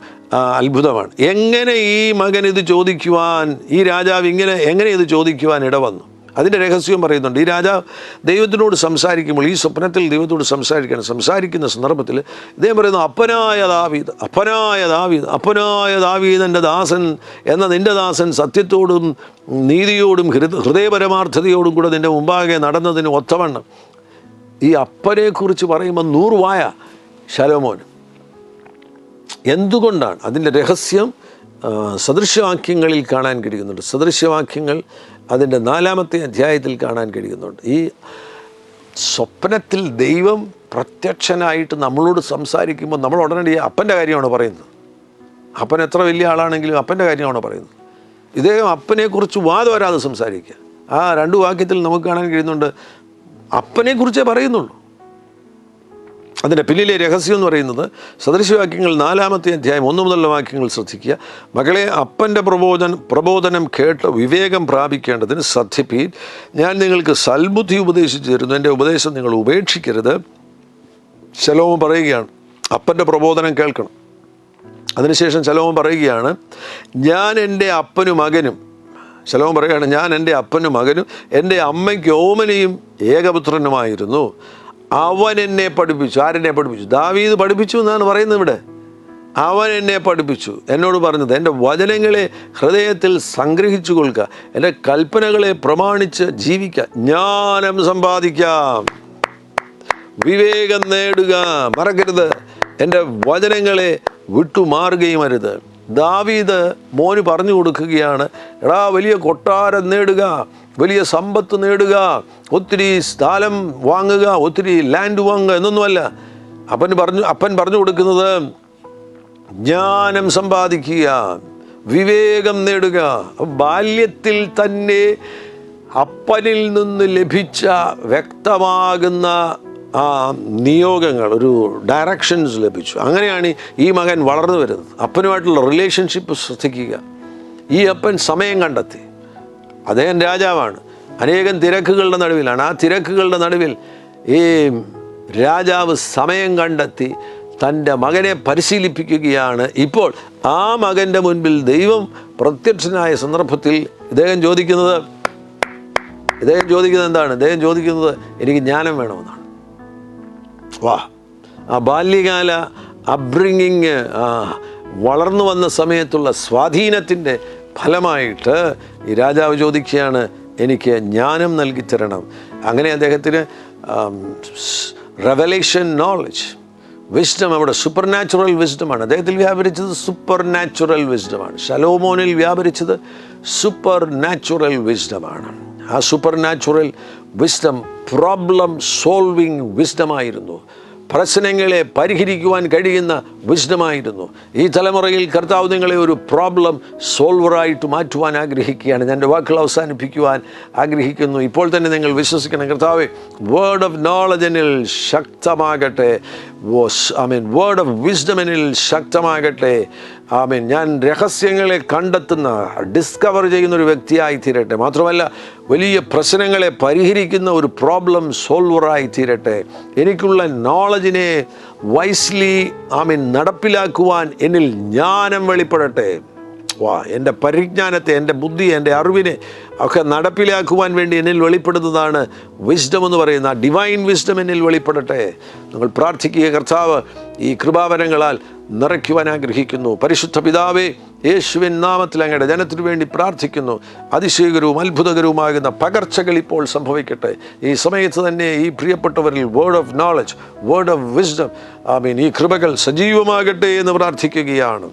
A: അത്ഭുതമാണ്. എങ്ങനെ ഈ മകൻ ഇത് ചോദിക്കുവാൻ, ഈ രാജാവ് എങ്ങനെ ഇത് ചോദിക്കുവാൻ ഇടവന്നു? അതിൻ്റെ രഹസ്യം പറയുന്നുണ്ട്. ഈ രാജാവ് ദൈവത്തിനോട് സംസാരിക്കുമ്പോൾ, ഈ സ്വപ്നത്തിൽ ദൈവത്തോട് സംസാരിക്കുന്ന സന്ദർഭത്തിൽ ഇദ്ദേഹം പറയുന്നു, അപ്പനായ ദാവീദ് എൻ്റെ ദാസൻ എന്ന നിൻ്റെ ദാസൻ സത്യത്തോടും നീതിയോടും ഹൃദയപരമാർത്ഥതയോടും കൂടെ നിൻ്റെ മുമ്പാകെ നടന്നതിന് ഒത്തവണ്ണം. ഈ അപ്പനെക്കുറിച്ച് പറയുമ്പോൾ 100 വായ ശലോമോന്. എന്തുകൊണ്ടാണ്? അതിൻ്റെ രഹസ്യം സദൃശ്യവാക്യങ്ങളിൽ കാണാൻ കഴിയുന്നുണ്ട്. സദൃശ്യവാക്യങ്ങൾ അതിൻ്റെ 4-ാമത്തെ അധ്യായത്തിൽ കാണാൻ കഴിയുന്നുണ്ട്. ഈ സ്വപ്നത്തിൽ ദൈവം പ്രത്യക്ഷനായിട്ട് നമ്മളോട് സംസാരിക്കുമ്പോൾ നമ്മൾ ഉടനടി അപ്പൻ്റെ കാര്യമാണ് പറയുന്നത്. അപ്പൻ എത്ര വലിയ ആളാണെങ്കിലും അപ്പൻ്റെ കാര്യമാണ് പറയുന്നത്. ഇദ്ദേഹം അപ്പനെക്കുറിച്ച് വാദം വരാതെ സംസാരിക്കുക. ആ 2 വാക്യത്തിൽ നമുക്ക് കാണാൻ കഴിയുന്നുണ്ട്, അപ്പനെക്കുറിച്ചേ പറയുന്നുള്ളൂ. അതിൻ്റെ പിന്നിലെ രഹസ്യം എന്ന് പറയുന്നത് സദൃശവാക്യങ്ങൾ 4-ാമത്തെ അധ്യായം 1 മുതലുള്ള വാക്യങ്ങൾ ശ്രദ്ധിക്കുക. മകളെ, അപ്പൻ്റെ പ്രബോധനം കേട്ട് വിവേകം പ്രാപിക്കേണ്ടതിന് ശ്രദ്ധിപ്പീൻ. ഞാൻ നിങ്ങൾക്ക് സൽബുദ്ധി ഉപദേശിച്ചു തരുന്നു, എൻ്റെ ഉപദേശം നിങ്ങൾ ഉപേക്ഷിക്കരുത്. ശലോമോൻ പറയുകയാണ്, അപ്പൻ്റെ പ്രബോധനം കേൾക്കണം. അതിനുശേഷം ശലോമോൻ പറയുകയാണ്, ഞാൻ എൻ്റെ അപ്പനും മകനും, ശലോമോൻ പറയുകയാണ്, ഞാൻ എൻ്റെ അപ്പനും മകനും എൻ്റെ അമ്മയ്ക്ക് ഓമനയും ഏകപുത്രനുമായിരുന്നു. അവൻ എന്നെ പഠിപ്പിച്ചു. ആരെന്നെ പഠിപ്പിച്ചു? ദാവീദ് പഠിപ്പിച്ചു എന്നാണ് പറയുന്നത് ഇവിടെ. അവൻ എന്നെ പഠിപ്പിച്ചു, എന്നോട് പറഞ്ഞത്, എൻ്റെ വചനങ്ങളെ ഹൃദയത്തിൽ സംഗ്രഹിച്ചു കൊള്ളുക, എൻ്റെ കൽപ്പനകളെ പ്രമാണിച്ച് ജീവിക്കുക, ജ്ഞാനം സമ്പാദിക്കാം, വിവേകം നേടുക. മറക്കരുത്, എൻ്റെ വചനങ്ങളെ വിട്ടുമാറുകയും അരുത്. ദാവീദ് മോന് പറഞ്ഞു കൊടുക്കുകയാണ്, എടാ, വലിയ കൊട്ടാരം നേടുക, വലിയ സമ്പത്ത് നേടുക, ഒത്തിരി സ്ഥലം വാങ്ങുക, ഒത്തിരി ലാൻഡ് വാങ്ങുക എന്നൊന്നുമല്ല. അപ്പൻ പറഞ്ഞു കൊടുക്കുന്നത് ജ്ഞാനം സമ്പാദിക്കുക, വിവേകം നേടുക. ബാല്യത്തിൽ തന്നെ അപ്പനിൽ നിന്ന് ലഭിച്ച വ്യക്തമാകുന്ന നിയോഗങ്ങൾ, ഒരു ഡയറക്ഷൻസ് ലഭിച്ചു. അങ്ങനെയാണ് ഈ മകൻ വളർന്നു വരുന്നത്. അപ്പനുമായിട്ടുള്ള റിലേഷൻഷിപ്പ് ശ്രദ്ധിക്കുക. ഈ അപ്പൻ സമയം കണ്ടെത്തി. അദ്ദേഹം രാജാവാണ്, അനേകം തിരക്കുകളുടെ നടുവിലാണ്. ആ തിരക്കുകളുടെ നടുവിൽ ഈ രാജാവ് സമയം കണ്ടെത്തി തൻ്റെ മകനെ പരിശീലിപ്പിക്കുകയാണ്. ഇപ്പോൾ ആ മകൻ്റെ മുൻപിൽ ദൈവം പ്രത്യക്ഷനായ സന്ദർഭത്തിൽ ഇദ്ദേഹം ചോദിക്കുന്നത് എന്താണ്? ഇദ്ദേഹം ചോദിക്കുന്നത് എനിക്ക് ജ്ഞാനം വേണമെന്നാണ്. വാ, ആ ബാല്യകാല അപ്ബ്രിങ്ങിങ്, വളർന്നു വന്ന സമയത്തുള്ള സ്വാധീനത്തിൻ്റെ ഫലമായിട്ട് ഈ രാജാവ് ചോദിക്കുകയാണ്, എനിക്ക് ജ്ഞാനം നൽകിത്തരണം. അങ്ങനെ അദ്ദേഹത്തിന് റെവലേഷൻ നോളജ്, വിസ്ഡം, അവിടെ സൂപ്പർ നാച്ചുറൽ വിസ്ഡമാണ്. അദ്ദേഹത്തിൽ വ്യാപരിച്ചത് സൂപ്പർ നാച്ചുറൽ വിസ്ഡമാണ്. ശലോമോനിൽ വ്യാപരിച്ചത് സൂപ്പർ നാച്ചുറൽ വിസ്ഡമാണ്. ആ supernatural wisdom problem solving വിസ്ഡമായിരുന്നു. പ്രശ്നങ്ങളെ പരിഹരിക്കുവാൻ കഴിയുന്ന വിസ്ഡമായിരുന്നു. ഈ തലമുറയിൽ കർത്താവ് നിങ്ങളെ ഒരു പ്രോബ്ലം സോൾവറായിട്ട് മാറ്റുവാൻ ആഗ്രഹിക്കുകയാണ്. ഞാൻ എൻ്റെ വാക്കുകൾ അവസാനിപ്പിക്കുവാൻ ആഗ്രഹിക്കുന്നു. ഇപ്പോൾ തന്നെ നിങ്ങൾ വിശ്വസിക്കണം, കർത്താവേ, വേർഡ് ഓഫ് നോളജ് എന്നിൽ ശക്തമാകട്ടെ, വേർഡ് ഓഫ് വിസ്ഡം എന്നിൽ ശക്തമാകട്ടെ. ഞാൻ രഹസ്യങ്ങളെ കണ്ടെത്തുന്ന, ഡിസ്കവർ ചെയ്യുന്ന ഒരു വ്യക്തിയായി തീരട്ടെ. മാത്രമല്ല, വലിയ പ്രശ്നങ്ങളെ പരിഹരിക്കുന്ന ഒരു പ്രോബ്ലം സോൾവറായി തീരട്ടെ. എനിക്കുള്ള നോളജിനെ വൈസ്ലി നടപ്പിലാക്കുവാൻ എന്നിൽ ജ്ഞാനം വെളിപ്പെടട്ടെ. എൻ്റെ പരിജ്ഞാനത്തെ, എൻ്റെ ബുദ്ധി, എൻ്റെ അറിവിനെ ഒക്കെ നടപ്പിലാക്കുവാൻ വേണ്ടി എന്നിൽ വെളിപ്പെടുന്നതാണ് വിസ്ഡം എന്ന് പറയുന്ന ഡിവൈൻ വിസ്ഡം എന്നിൽ വെളിപ്പെടട്ടെ. നിങ്ങൾ പ്രാർത്ഥിക്കുക, കർത്താവ് ഈ കൃപാവരങ്ങളാൽ നിറയ്ക്കുവാൻ ആഗ്രഹിക്കുന്നു. പരിശുദ്ധ പിതാവേ, യേശുവിൻ നാമത്തിൽ അങ്ങയുടെ ജനത്തിനു വേണ്ടി പ്രാർത്ഥിക്കുന്നു. അതിശയകരവും അത്ഭുതകരവുമാകുന്ന പകർച്ചകൾ ഇപ്പോൾ സംഭവിക്കട്ടെ. ഈ സമയത്ത് തന്നെ ഈ പ്രിയപ്പെട്ടവരിൽ word of knowledge, word of wisdom, ഈ കൃപകൾ സജീവമാകട്ടെ എന്ന് പ്രാർത്ഥിക്കുകയാണ്.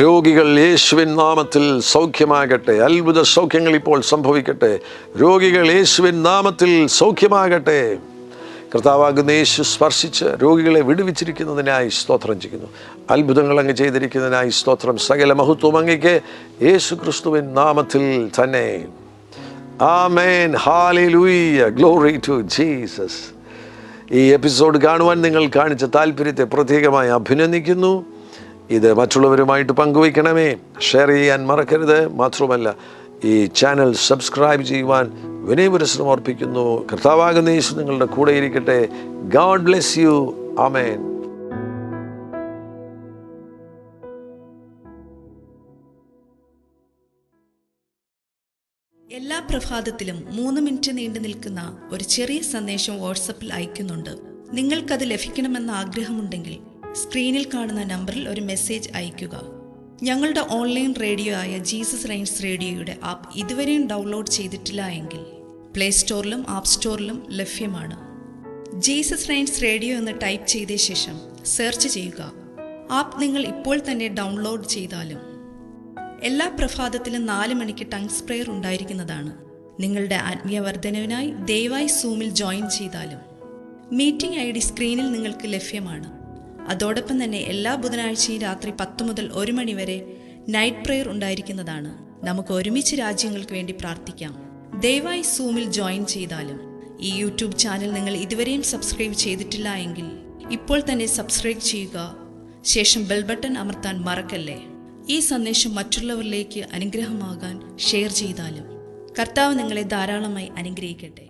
A: രോഗികൾ യേശുവിൻ നാമത്തിൽ സൗഖ്യമാകട്ടെ. അത്ഭുത സൗഖ്യങ്ങൾ ഇപ്പോൾ സംഭവിക്കട്ടെ. രോഗികൾ യേശുവിൻ നാമത്തിൽ സൗഖ്യമാകട്ടെ. കർത്താവാകുന്ന യേശു സ്പർശിച്ച് രോഗികളെ വിടുവിച്ചിരിക്കുന്നതിനായി സ്തോത്രം ചെയ്യുന്നു. അത്ഭുതങ്ങൾ അങ്ങ് ചെയ്തിരിക്കുന്നതിനായി സ്തോത്രം. സകല മഹത്വം അങ്ങയ്ക്ക് യേശു ക്രിസ്തുവിൻ നാമത്തിൽ തന്നെ. Amen. Hallelujah. Glory to Jesus. ഈ എപ്പിസോഡ് കാണുവാൻ നിങ്ങൾ കാണിച്ച താല്പര്യത്തെ പ്രത്യേകമായി അഭിനന്ദിക്കുന്നു. ഇത് മറ്റുള്ളവരുമായിട്ട് പങ്കുവയ്ക്കണമേ. ഷെയർ ചെയ്യാൻ മറക്കരുത്. മാത്രമല്ല, ഈ ചാനൽ സബ്സ്ക്രൈബ് ചെയ്യുവാൻ വിനയപുരസ്സരം അർപ്പിക്കുന്നു. കർത്താവാകുന്ന യേശു നിങ്ങളുടെ കൂടെ ഇരിക്കട്ടെ. God bless you. ആമേൻ.
B: എല്ലാ പ്രഭാതത്തിലും 3 മിനിറ്റ് നീണ്ടു നിൽക്കുന്ന ഒരു ചെറിയ സന്ദേശം വാട്സപ്പിൽ അയക്കുന്നുണ്ട്. നിങ്ങൾക്കത് ലഭിക്കണമെന്ന ആഗ്രഹമുണ്ടെങ്കിൽ സ്ക്രീനിൽ കാണുന്ന നമ്പറിൽ ഒരു മെസ്സേജ് അയയ്ക്കുക. ഞങ്ങളുടെ ഓൺലൈൻ റേഡിയോ ആയ ജീസസ് റൈൻസ് റേഡിയോയുടെ ആപ്പ് ഇതുവരെയും ഡൗൺലോഡ് ചെയ്തിട്ടില്ല എങ്കിൽ പ്ലേ സ്റ്റോറിലും ആപ്പ് സ്റ്റോറിലും ലഭ്യമാണ്. ജീസസ് റൈൻസ് റേഡിയോ എന്ന് ടൈപ്പ് ചെയ്ത ശേഷം സെർച്ച് ചെയ്യുക. ആപ്പ് നിങ്ങൾ ഇപ്പോൾ തന്നെ ഡൗൺലോഡ് ചെയ്താലും. എല്ലാ പ്രഭാതത്തിലും 4 മണിക്ക് ടങ്സ് പ്രെയർ ഉണ്ടായിരിക്കുന്നതാണ്. നിങ്ങളുടെ ആത്മീയ വർധനവിനായി ദയവായി സൂമിൽ ജോയിൻ ചെയ്താലും. മീറ്റിംഗ് ID സ്ക്രീനിൽ നിങ്ങൾക്ക് ലഭ്യമാണ്. അതോടൊപ്പം തന്നെ എല്ലാ ബുധനാഴ്ചയും രാത്രി 10 മുതൽ 1 മണി വരെ നൈറ്റ് പ്രെയർ ഉണ്ടായിരിക്കുന്നതാണ്. നമുക്ക് ഒരുമിച്ച് രാജ്യങ്ങൾക്ക് വേണ്ടി പ്രാർത്ഥിക്കാം. ദയവായി സൂമിൽ ജോയിൻ ചെയ്താലും. ഈ യൂട്യൂബ് ചാനൽ നിങ്ങൾ ഇതുവരെയും സബ്സ്ക്രൈബ് ചെയ്തിട്ടില്ല എങ്കിൽ ഇപ്പോൾ തന്നെ സബ്സ്ക്രൈബ് ചെയ്യുക. ശേഷം ബെൽ ബട്ടൺ അമർത്താൻ മറക്കല്ലേ. ഈ സന്ദേശം മറ്റുള്ളവരിലേക്ക് അനുഗ്രഹമാകാൻ ഷെയർ ചെയ്താലും. കർത്താവ് നിങ്ങളെ ധാരാളമായി അനുഗ്രഹിക്കട്ടെ.